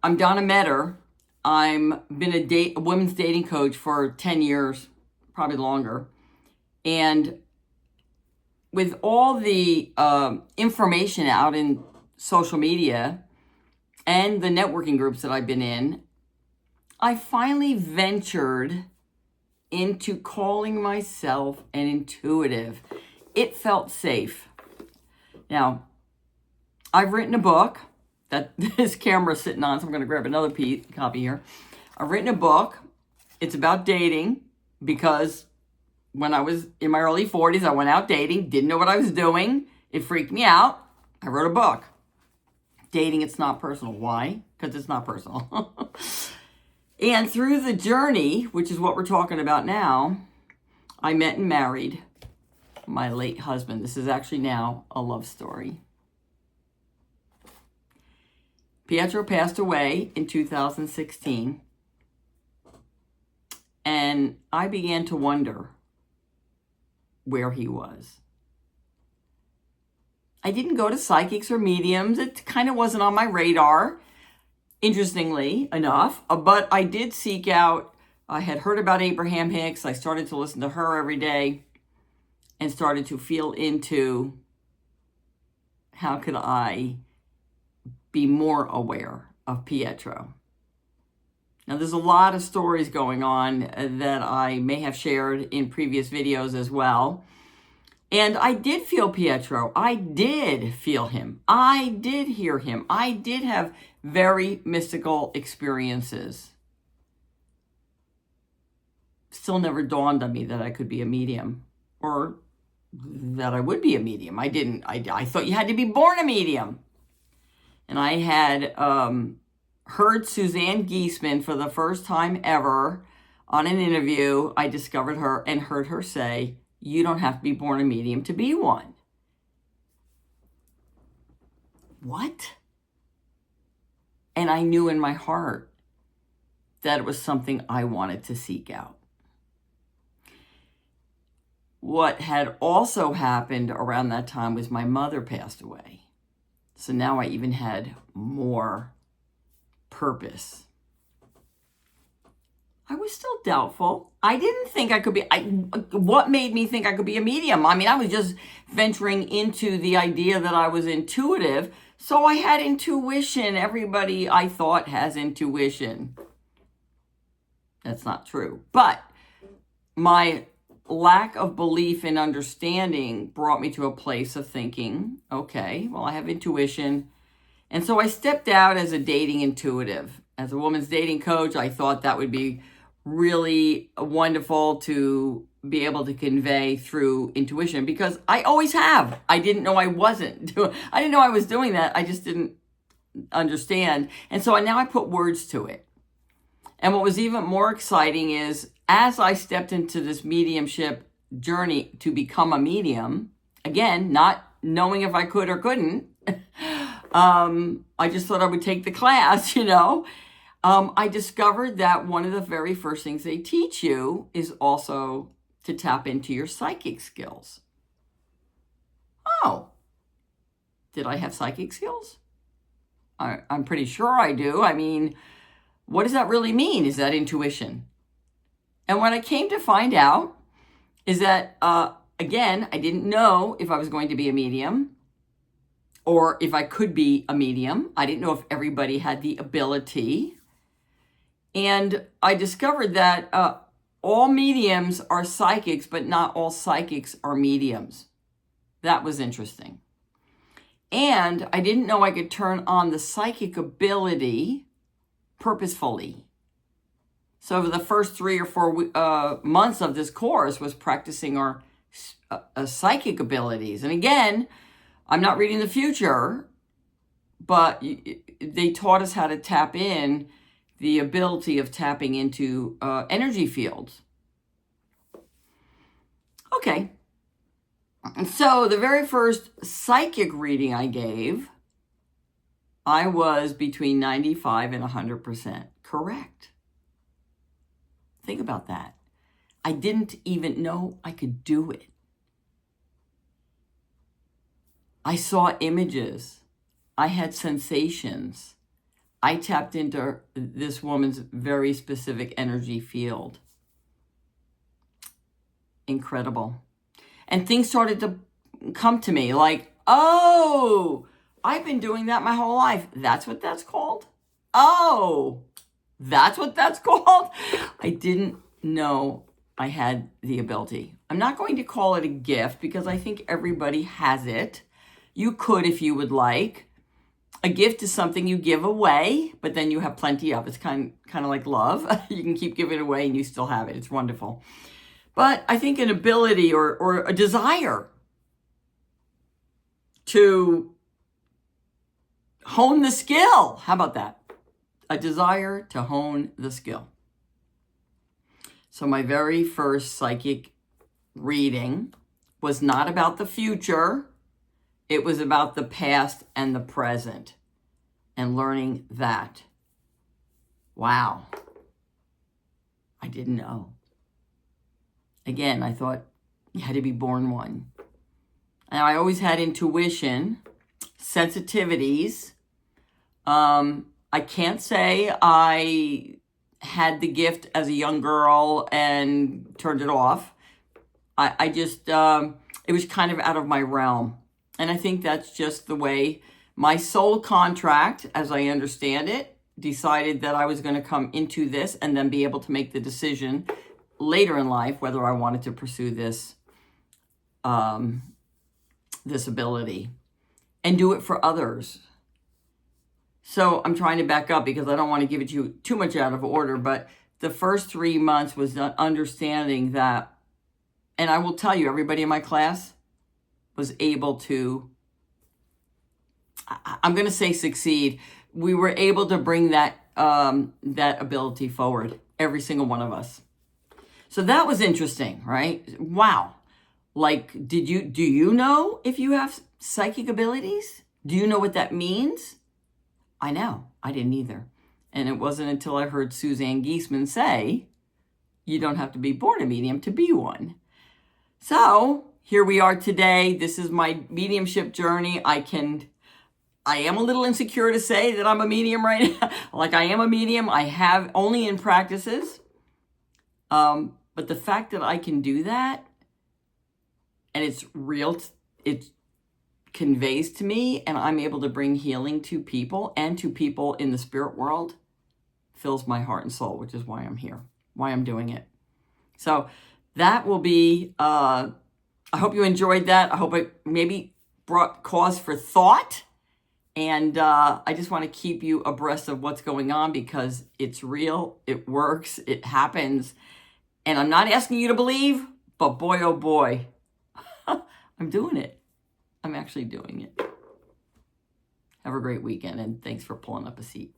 I'm Donna Meador. I'm been a women's dating coach for 10 years, probably longer. And with all the information out in social media and the networking groups that I've been in, I finally ventured into calling myself an intuitive. It felt safe. Now, I've written a book that this camera's sitting on, so I'm going to grab another copy here. I've written a book. It's about dating because when I was in my early 40s, I went out dating, didn't know what I was doing. It freaked me out. I wrote a book. Dating, it's not personal. Why? Because it's not personal. And through the journey, which is what we're talking about now, I met and married my late husband. This is actually now a love story. Pietro passed away in 2016, and I began to wonder where he was. I didn't go to psychics or mediums. It kind of wasn't on my radar, interestingly enough, but I did seek out. I had heard about Abraham Hicks. I started to listen to her every day and started to feel into how could I be more aware of Pietro. Now, there's a lot of stories going on that I may have shared in previous videos as well. And I did feel Pietro. I did feel him. I did hear him. I did have very mystical experiences. Still never dawned on me that I could be a medium or that I would be a medium. I thought you had to be born a medium. And I had heard Suzanne Giesemann for the first time ever on an interview. I discovered her and heard her say, you don't have to be born a medium to be one. What? And I knew in my heart that it was something I wanted to seek out. What had also happened around that time was my mother passed away. So now I even had more purpose. I was still doubtful. I didn't think I could be, what made me think I could be a medium? I mean, I was just venturing into the idea that I was intuitive. So I had intuition. Everybody I thought has intuition. That's not true. But my lack of belief and understanding brought me to a place of thinking, okay, well, I have intuition. And so I stepped out as a dating intuitive. As a woman's dating coach, I thought that would be really wonderful to be able to convey through intuition because I always have. I didn't know I wasn't doing, I didn't know I was doing that. I just didn't understand. And so now I put words to it. And what was even more exciting is as I stepped into this mediumship journey to become a medium, again, not knowing if I could or couldn't, I just thought I would take the class, I discovered that one of the very first things they teach you is also to tap into your psychic skills. Oh, did I have psychic skills? I'm pretty sure I do. I mean, what does that really mean? Is that intuition? And what I came to find out is that, again, I didn't know if I was going to be a medium or if I could be a medium. I didn't know if everybody had the ability. And I discovered that all mediums are psychics, but not all psychics are mediums. That was interesting. And I didn't know I could turn on the psychic ability purposefully. So over the first 3 or 4 months of this course was practicing our psychic abilities. And again, I'm not reading the future, but they taught us how to tap in the ability of tapping into energy fields. Okay. And so the very first psychic reading I gave, I was between 95 and 100% correct. Think about that. I didn't even know I could do it. I saw images. I had sensations. I tapped into this woman's very specific energy field. Incredible. And things started to come to me like, oh, I've been doing that my whole life. That's what that's called? Oh, that's what that's called? I didn't know I had the ability. I'm not going to call it a gift because I think everybody has it. You could if you would like. A gift is something you give away, but then you have plenty of. It's kind of like love. You can keep giving it away and you still have it. It's wonderful. But I think an ability or a desire to hone the skill. How about that? A desire to hone the skill. So my very first psychic reading was not about the future. It was about the past and the present and learning that. Wow. I didn't know. Again, I thought you had to be born one. And I always had intuition, sensitivities. I can't say I had the gift as a young girl and turned it off. I just, it was kind of out of my realm. And I think that's just the way my soul contract, as I understand it, decided that I was going to come into this and then be able to make the decision later in life whether I wanted to pursue this, this ability and do it for others. So I'm trying to back up because I don't want to give it to you too much out of order, but the first 3 months was understanding that, and I will tell you, everybody in my class was able to, I'm going to say succeed. We were able to bring that that ability forward, every single one of us. So that was interesting, right? Wow. Like, do you know if you have psychic abilities? Do you know what that means? I know. I didn't either. And it wasn't until I heard Suzanne Giesemann say, you don't have to be born a medium to be one. So here we are today. This is my mediumship journey. I am a little insecure to say that I'm a medium right now. Like, I am a medium. I have only in practices. But the fact that I can do that and it's real, it conveys to me and I'm able to bring healing to people and to people in the spirit world fills my heart and soul, which is why I'm here, why I'm doing it. So that will be, I hope you enjoyed that. I hope it maybe brought cause for thought. And I just want to keep you abreast of what's going on because it's real, it works, it happens. And I'm not asking you to believe, but boy, oh boy, I'm doing it. I'm actually doing it. Have a great weekend and thanks for pulling up a seat.